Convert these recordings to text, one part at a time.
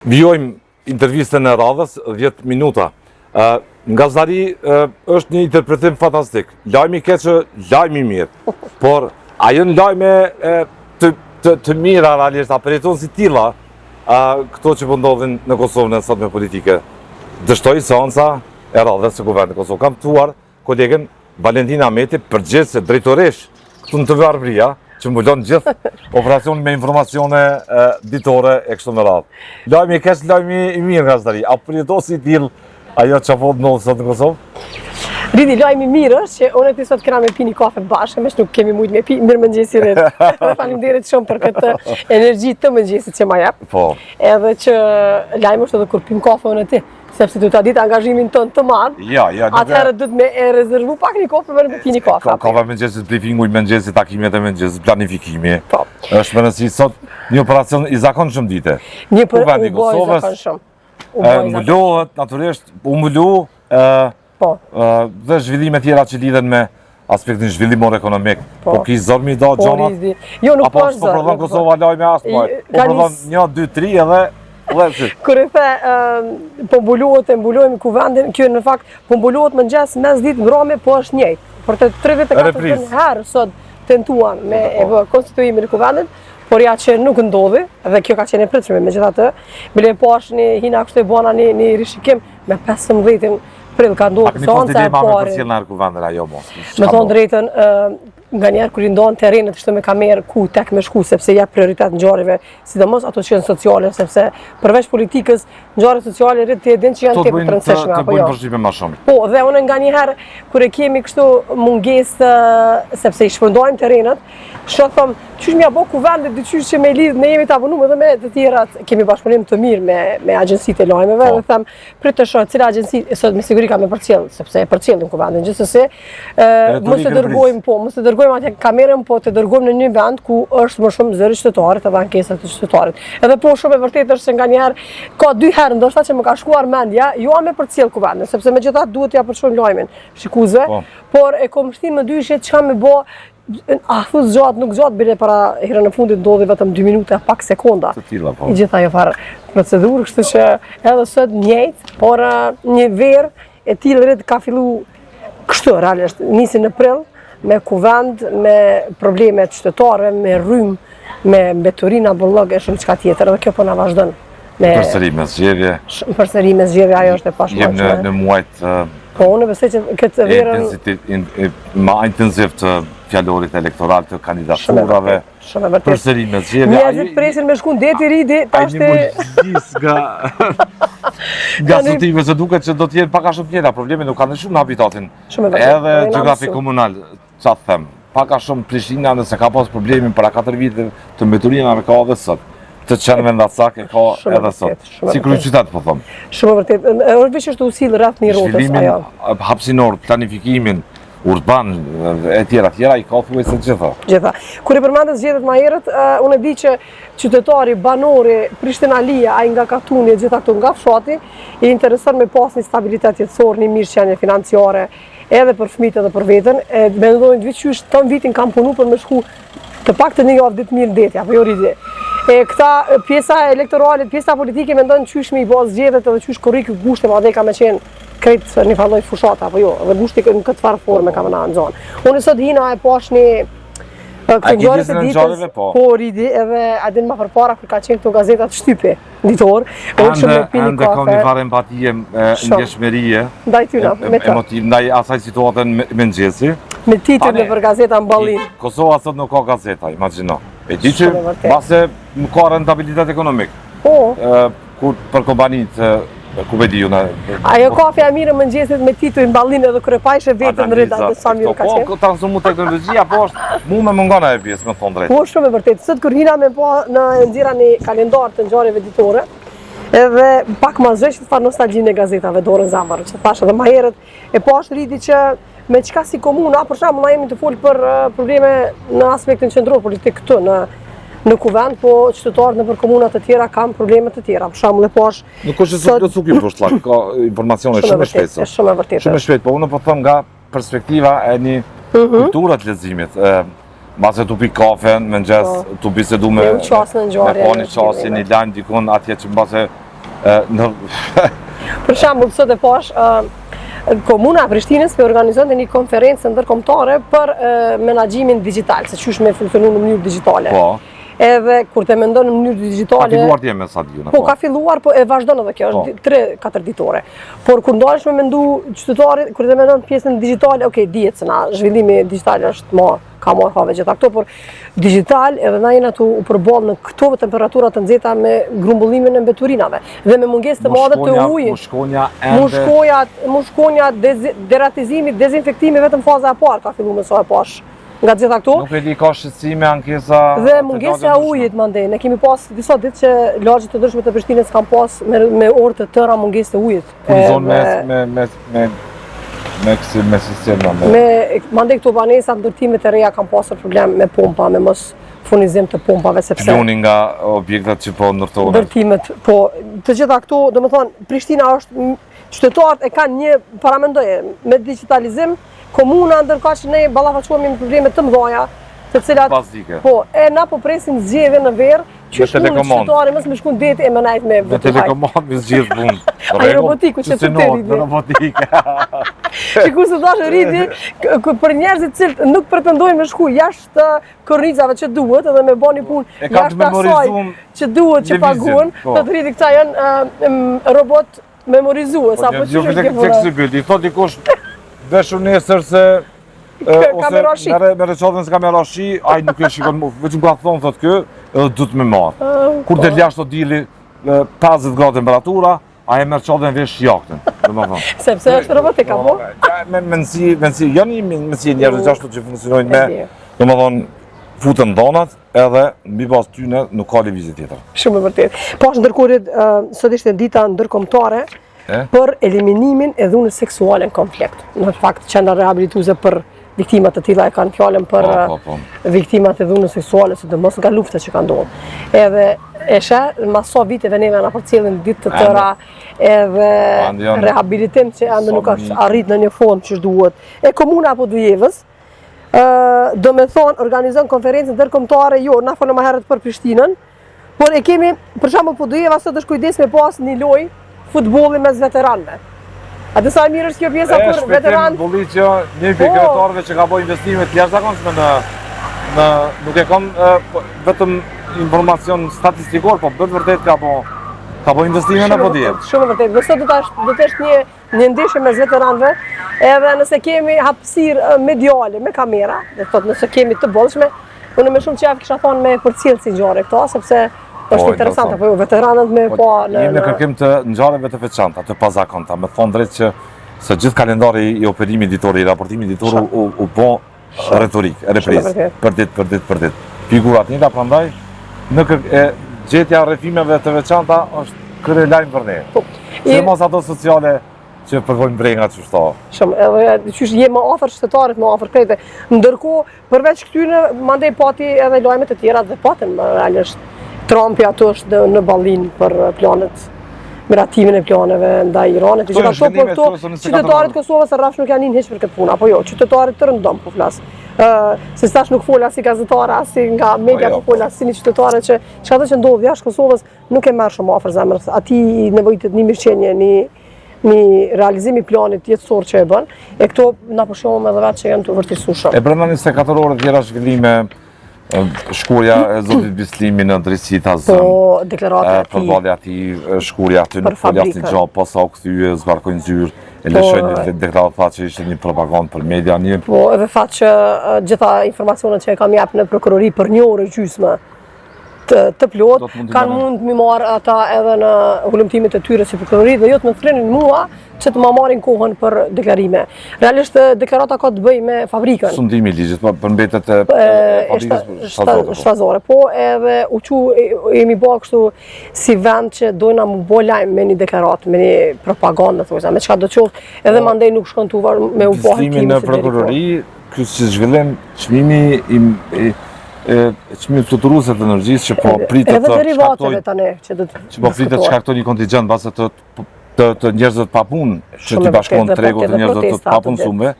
Vjojmë intervistën e radhës 10 minuta. Ngazari është një interpretim fantastik. Lajmi keqë, lajmi mirë. Por ajo në lajme të mira realisht, aperiton si tilla këto që pëndodhin në Kosovë në sot me politike. Dështoj seanca e radhës së Kuvendit të Kosovë. Kam tuar kolegen Valentina Ameti përgjithse drejtoresh këtu në të Arbëria, që mbulon gjithë operacion me informacione ditore e kështu me radhë. Lajmi i keq, lajmi i mirë ngazari. A përjeton si till ajo që po ndodh sot në Kosovë? Ridi, lajmi mirë është që unë ti sot kena me pi një kafe bashkë, më nuk kemi mujt me pi mirëmëngjesin e. Faleminderit shumë për këtë energji të mëngjesit që ma jep. Po. Edhe që lajmi është edhe kur pim kafe unë ti. Sepse du ta ditë angazhimin tonë të madh. Ja. Atëherë du të me rezervu pak një kafe për me pi një kafe. Kafe mëngjesit, briefingu i mëngjesit, takimet e mëngjesit, planifikimi. Po. Është më rëndësi sot një operacion i zakonshëm dite. Një Kuvendi i Kosovës. Mbullohet natyrisht, u mbulu po. Dhe zhvillime tjera që lidhen me aspektin zhvillimor ekonomik. Po ki zormi do gjonat? Jo, nuk po është zor. Apo prodhon Kosova lajme ashtë po? Po prodhon 1, 2, 3 edhe kur e the, po mbulojmë Kuvendin, kjo në fakt po mbullohet mëngjes mes ditë ngrome, po është njëjtë. Për të 34 herë sot tentuan me konstituimin e Kuvendit, por ja që nuk ndodhi, dhe kjo ka qenë e pritshme megjithatë, bile posh hina kështu e bona një rishikim me 15 prill ka ndodhur seanca e parë. Me thonë drejtën, nga njerë kur i ndonë terenet është me kamerë ku tek me shku, sepse ja prioritet ngjarjeve, sidomos ato që janë sociale, sepse përveç politikës, ngjarjet sociale rrit të edhin që janë tepër të rëndësishme apo jo. Të bëjnë përshtypje më shumë. Po, dhe unë nga një herë kur e kemi kështu mungesë sepse i shpërndajmë terenet, shoh thom, qysh mja bo Kuvendit, qysh që me lidh, ne jemi të abonuar edhe me të tjerat, kemi bashkëpunim të mirë me agjencitë e lajmeve, dhe them, prit të shoh cila agjenci sot me siguri ka me përcjell, sepse e përcjellim Kuvendin gjithsesi, mos e dërgojmë atje kamerën, po të dërgojmë në një vend ku është më shumë zëri qytetarit edhe ankesat të qytetarit. Edhe po shumë e vërtetë është se nganjëherë ka 2 herë ndoshta që më ka shkuar mendja, jo me përcjell Kuvendin, sepse megjithatë duhet t'ja përshkruajmë lajmin shikuesve, por e kom shtin më dyshje çka më bë thus gjatë, nuk gjatë, bile para herën e fundit ndodhi vetëm 2 minuta, pak sekonda. I gjitha jo farë procedurë, kështu që edhe sot njëjtë, por një verë e tillë ka fillu kështu, realisht, nisi në prill, me Kuvend, me probleme qytetare, me rrymë, me mbeturina bollog e shumë çka tjetër, edhe kjo po na vazhdon. Përsëri me zgjedhje. Përsëri me zgjedhje, ajo është e pashmangshme. Jem në muajt po unë besoj që këtë verën më intensiv të fjalorit elektoral të kandidaturave. Përsëri me zgjedhje. Njerëzit presin me shku në deti ri, tash nga sotime se duket që do të jenë pak a shumë tjera, probleme nuk kanë shumë në habitatin. Edhe geografi komunal, ça të them, pak a shumë Prishtina nëse ka pas problemin para 4 vite të mbeturinave ka edhe sot. Të qenë vendacak e ka edhe sot. Si kryeqytet po them. Shumë vërtet. Është veç është usil rreth një rrotës ajo. Hapësinor, planifikimin urban e tjera i ka thuajse gjitha. Gjitha. Kur i përmendet zgjedhjet më herët, unë e di që qytetari, banori, Prishtina-Lia, ai nga Katuni, gjitha këtu nga fshati, i intereson me pas një stabilitet jetësor, një mirëqenie financiare, edhe për fëmijët edhe për veten. Mendojnë veçysh ton vitin kam punu për me shku të paktën një javë ditë mirë ndetje, apo jo ridi. Këta pjesa elektorale, pjesa politike mendojnë qysh me i bë zgjedhjet edhe qysh korriku gushte madje ka me qenë krejt një falloj fushata apo jo, dhe gushti në këtë farë forme ka vëna në zonë. Unë sot hina e pash një këtë ngjarje të ditës, po ridi edhe adin më përpara kur ka qenë këto gazetat shtype ditor, ande ka një farë empatie, ndjeshmërie, emotiv, ndaj asaj situatën mëngjesi. Me titull nëpër gazeta Mballin. Kosova sot nuk ka gazeta, imagjino. E di që base nuk ka rentabilitet ekonomik. Po. Kur për kompanitë ku vedi unë. Ajo kafe e mirë mëngjesit me titull Mballin edhe kur e pajshe vetën rrida të sa mirë ka qenë. Po, transformu teknologjia, po është mu me mungon ajo pjesë, me thonë drejt. Po, shumë e vërtetë. Sot kur hina me po në nxjerra një kalendar të ngjarjeve ditore, edhe pak më zgjesh të far nostalgjinë e gazetave dorën zamër, që thash edhe më herët, e po është rriti që me çka si komuna, për shembull, na jemi të fol për probleme në aspektin qendror politik këtu në Kuvend, po qytetarët nëpër komuna të tjera kanë probleme të tjera. Për shembull, e pash. Nuk është se do të thukim poshtë llak, ka informacione shumë të shpejta. Shumë e vërtetë. Shumë shpejt, po unë po them nga perspektiva e një kulture të leximit. Mbase tu pi kafen, mëngjes, tu bisedu me qasë në ngjarje. Me qasë një lajm dikon atje që mbase Për shembull, sot e pash Komuna e Prishtinës për organizonte një konferencë ndërkombëtare për menaxhimin digjital, se çysh me funksionon në mënyrë digjitale. Po. Edhe kur të mendon në mënyrë digjitale. Ka filluar t'jeme sa diun. Po, ka filluar, po e vazhdon edhe kjo, është 3-4 ditore. Por kur ndalesh me mendu qytetarit, kur të mendon pjesën digjitale, okay, dihet se na zhvillimi digital është ka marrë have gjitha këto, por digital edhe na jena tu u përball në këto temperatura të nxehta me grumbullimin e mbeturinave dhe me mungesë të madhe të ujit. Mushkonja, deratizimi, dezinfektimi vetëm faza e parë ka filluar me sa e pash. Nga gjitha këto. Nuk e di ka shqetësime, ankesa. Dhe mungesja e ujit mandej. Ne kemi pas disa ditë që lagjet të ndryshme të Prishtinës kanë pas me orë të tëra mungesë të ujit. Me sistema. Mandej këto banesa ndërtimet e reja kanë pasur problem me pompa, me mos furnizim të pompave sepse. Pluni nga objektet që po ndërtohen. Ndërtimet, po të gjitha këto, domethënë Prishtina është qytetarët e kanë një paramendoje me digitalizim. Komuna ndërka që ne ballafaqohemi me probleme të mëdha, të cilat po na po presin zgjedhje në verë, që qytetari mos më shkon deti e më najt me vetë. Telekomand me zgjedh punë. Ai robotiku që të rriti. Robotika. Sikur se dash rriti për njerëzit cilët nuk pretendojnë me shku jashtë kornicave që duhet edhe me bani punë jashtë asaj që duhet që paguhen, do të rriti këta janë robot memorizues apo çfarë? I thotë dikush veshur nesër se ose me reqatën se kamera shi, aj nuk e shikon mu, veç më ka thonë, thot kë, edhe du të me marë. Kur të ljash të dili 50 gradë temperatura, a e merë qatën vesh jaktën. Sepse është robotika, po? Menësi, jo një menësi njerëz gjashtu që funksionojnë me, do më thonë, futën donat, edhe mbi pas tyne nuk ka lëvizje tjetër. Shumë e vërtet. Pas ndërkohët, sot ishte dita ndërkombëtare, për eliminimin e dhunës seksuale në konflikt. Në fakt, qendra rehabilituese për viktimat të tilla e kanë fjalën për viktimat e dhunës seksuale, sidomos nga luftat që kanë ndodhur. Edhe e sheh, mas sa viteve neve na përcjellin ditë të tëra, edhe rehabilitim që ende nuk ka arrit në një formë që duhet. E komuna apo Dujevës, do me thonë, organizon konferencë ndërkombëtare, jo, na folëm më herët për Prishtinën, por e kemi, për shembull, po Dujeva sot është kujdes me pas një lojë futbolli mes veteranëve. A të sa mirë është kjo pjesa për veteranë? Futbolli që një për kryetarëve që ka bërë investime të jashtëzakonshme në nuk e kam vetëm informacion statistikor, po bëhet vërtet ka bërë investime në podijem. Shumë vërtet. Dhe sot do të është një ndeshje mes veteranëve, edhe nëse kemi hapësirë mediale me kamera, dhe thotë nëse kemi të bollshme, unë me shumë qejf kisha thonë me përcjellë si ngjarje këto, sepse është interesante, po veteranët me pa Jemi në kërkim të ngjarjeve të veçanta, të pazakonta, me thonë drejt që se gjithë kalendari i operimit ditor, i raportimit ditor u bo retorik, reprizë, për ditë. Figurat njëta prandaj, në gjetja rrëfimeve të veçanta është kërë lajmë për ne. Se mos ato sociale që përvojnë brenga që shto. Shumë, edhe qysh je më afër qytetarit, më afër krejtë. Ndërkohë, përveç këtyre, mandej pati edhe lajmet e tjera dhe patën realisht. Trumpi ato është në ballin për planet, miratimin e planeve ndaj Iranit. Gjithashtu po këto qytetarit Kosovës rrafsh nuk janë hiç për këtë punë, apo jo, qytetarit të rëndom po flas. Se stash nuk fola si gazetare, as si nga media po fola si një qytetare që çka që ndodh jashtë Kosovës nuk e merr shumë afër zemrës. Atij nevojitet një mirëqenie, një realizim i planit jetësor që e bën. E këto na po shohim edhe vetë që janë të vërtetësueshëm. E brenda 24 orë tjera zhvillime shkurja e Zotit Bislimi në drejtësi ta zënë. Po, deklarata e tij. Përballja e shkurja aty në polastik gjop, pas sa u kthye, zbarkojnë zyrë, e lëshojnë deklaratë tha që ishte një propagandë për media, një. Po, edhe fat që gjitha informacionet që e kam jap në prokurori për një orë gjysmë të plot, kanë mund mi marrë ata edhe në hulumtimit e tyre si prokurori dhe jo të më threnin mua që të ma marrin kohën për deklarime. Realisht deklarata ka të bëj me fabrikën. Sundimi i ligjit, për mbetet e fabrikës shtazore. Po edhe jemi bërë kështu si vend që dojna mu bo lajmë me një deklarat, me një propagandë, me çka do qoftë, edhe mandej nuk shkon të uvar me u bo haltimi në prokurori, kështë që zhvillim qmimi çmimi fluturuese të energjisë që po pritet të shkaktoj një kontingjent base të njerëzve të papunë që t'i bashkon tregut të njerëzve të papunësume,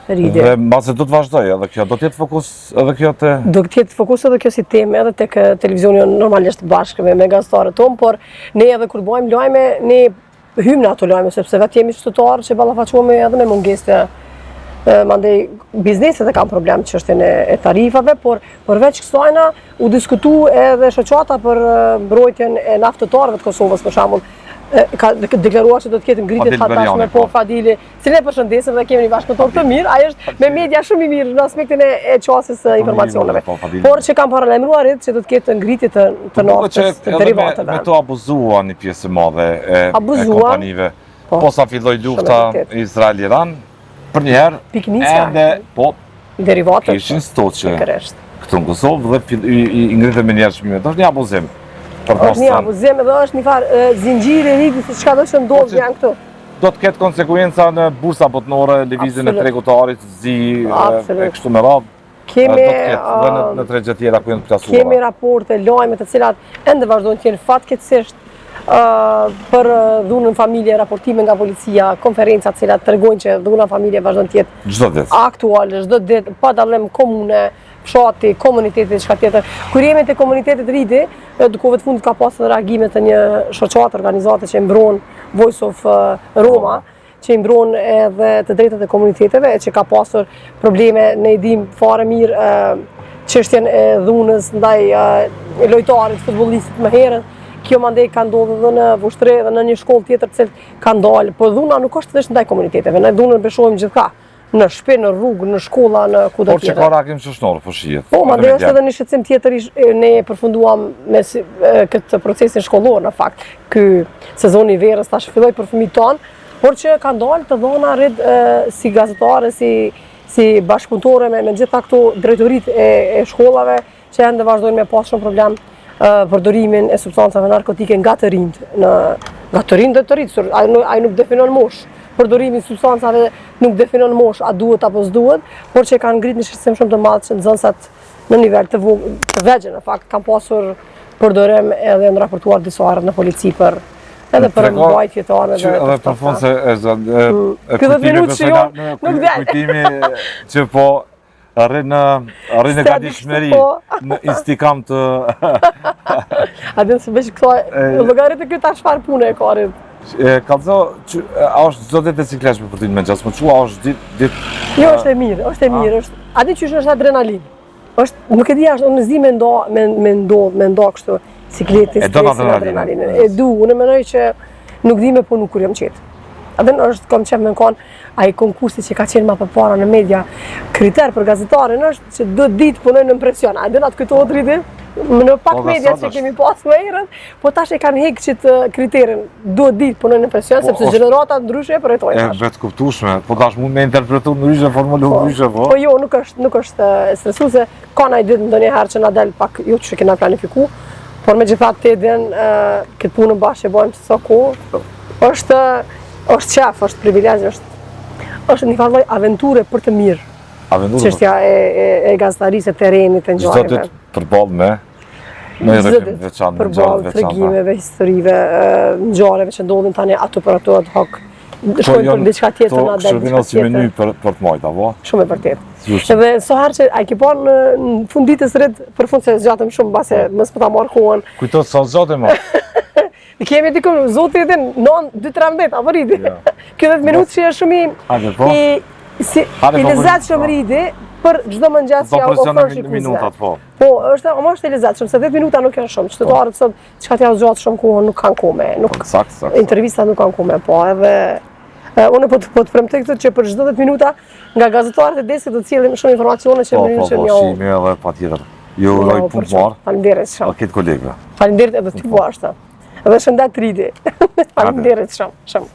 rritje. Dhe mbase do të vazhdoj, edhe kjo do të jetë fokus edhe kjo te Do të jetë fokus edhe kjo si temë edhe tek televizioni normalisht bashkë me gazetarët tonë, por ne edhe kur bëjmë lajme, ne hymë në ato lajme, sepse vetë jemi qytetarë që ballafaqohemi edhe me mungesë mandej bizneset e kam problem çështjen e tarifave, por përveç kësajna u diskutu edhe shoqata për mbrojtjen e naftëtarëve të Kosovës për shembull. Ka deklaruar se do të ketë ngritje të hatashme, po Fadili, cilën e përshëndesim dhe kemi një bashkëpunëtor të mirë, ai është me media shumë i mirë në aspektin e qasjes së informacioneve. Por që kam paralajmëruarit që do të ketë ngritje të naftës, të derivateve. Me to abuzua një pjesë e madhe e kompanive. Po sa filloi lufta Izrael-Iran, për njëherë edhe po derivatet kishin stoqe këtu në Kosovë dhe i ngritën me njerëz çmime. Është një abuzim. Është një abuzim edhe është një farë zinxhiri i rritjes se çka do të ndodhë janë këtu. Do të ketë konsekuenca në bursa botërore, lëvizjen e tregutarit, zi e kështu me radhë. Kemi do të ketë në tregje tjera ku janë plasuara. Kemi raporte, lajme të cilat ende vazhdojnë të jenë fatkeqësisht për dhunën familje, raportime nga policia, konferenca të cilat tregojnë që dhuna familje vazhdon të jetë aktuale, çdo ditë, pa dallim komune, fshati, komuniteti, çka tjetër. Kur jemi te komunitetet rriti, kohëve të fundit ka pasur reagime të një shoqate organizate që mbron Voice of Roma, që i mbron edhe të drejtat e komuniteteve, që ka pasur probleme, ne i dim fare mirë çështjen e dhunës ndaj lojtarit futbollistit më herët. Kjo mandej ka ndodhur edhe në Vushtre dhe në një shkollë tjetër të cilët ka ndalë, por dhuna nuk është vetëm ndaj komuniteteve, ne dhunën beshohim gjithka. Në shtëpi, në rrugë, në shkolla, në kudo tjetër. Por që ka reagim shoqëror, po shihet. Po, mandej është edhe një shqetësim tjetër, ne përfunduam me këtë procesin shkollor në fakt. Ky sezoni i verës tash filloi për fëmijët tanë, por që ka ndalë të dhona rrit si gazetare, si bashkëpunëtore me gjitha këto drejtoritë e shkollave, që ende vazhdojnë me pas shumë problem përdorimin e substancave narkotike nga të rinjt. Nga të rinjt dhe të rritur, ai nuk definon moshë. Përdorimi i substancave nuk definon moshë, a duhet apo s'duhet, por që kanë ngritur një shqetësim shumë të madh që nxënësat në nivel të vegjël në fakt kanë pasur përdorim edhe në raportuar disa herë në polici për mbajtje të anëve. Edhe përfundse e kujtimi që po arrin në gatishmëri në instikam të a din se veç këto llogarit e këta çfarë pune e ka arrit. Kallëzo, a është çdo ditë cikleshme për ty me gjas, më çua është ditë. Jo, është e mirë, është. A di çysh është adrenalinë? Nuk e di as unë zi me ndo kështu cikletin adrenalinë. E du, unë mendoj që nuk di me punu kur jam qetë. Edhe është kam qef me kon ai konkursi që ka qenë më përpara në media, kriter për gazetarin është që do ditë punojnë në impresion. A din atë këto rriti? Në pak media që kemi pas më herët, po tash e kanë heqë që kriterin do ditë punojnë në impresion sepse gjenerata ndryshe përjetojnë. E vetë kuptueshme, po tash mund me interpretu ndryshe, formulu ndryshe po. Po jo, nuk është stresuese, ka ndaj ditë ndonjëherë që na del pak jo që kena planifiku, por megjithatë te den këtë punën bashkë bëjmë sa kohë. Është qef, është privilegj, është një farë aventure për të mirë. Çështja e gazetarisë, terrenit, të ngjarjeve. Çdo ditë përballë me rrugë veçantë, përballë tregimeve, historive, ngjarjeve që ndodhin tani ato për ato ad hoc. Shkojnë për diçka tjetër na del. Shërbimet si meny për të majt, apo? Shumë e vërtetë. Edhe so herë që ai ke bën në fund ditës rrit për fund se zgjatëm shumë mbase mos po ta marr kohën. Kujto sa zgjatëm më. Ne kemi diku zoti edhe 9:13 apo rriti. Kjo 10 minutë që është shumë i lezetshëm rriti për çdo mëngjes që ofron shikuesve. Po, është i lezetshëm, se 10 minuta nuk janë shumë. Qytetarët sot çka t'ja zgjat shumë kohën nuk kanë kohë me. Intervista nuk kanë kohë me, po edhe unë po të premtoj këtë që për çdo 10 minuta nga gazetarët e deskit do të cilin shumë informacione që më që njoh. Po, shihemi edhe patjetër. Ju uroj punë të mirë. Faleminderit shumë. Këtë kolegëve. Faleminderit edhe ty po ashtu. Edhe shëndet rriti. Faleminderit shumë.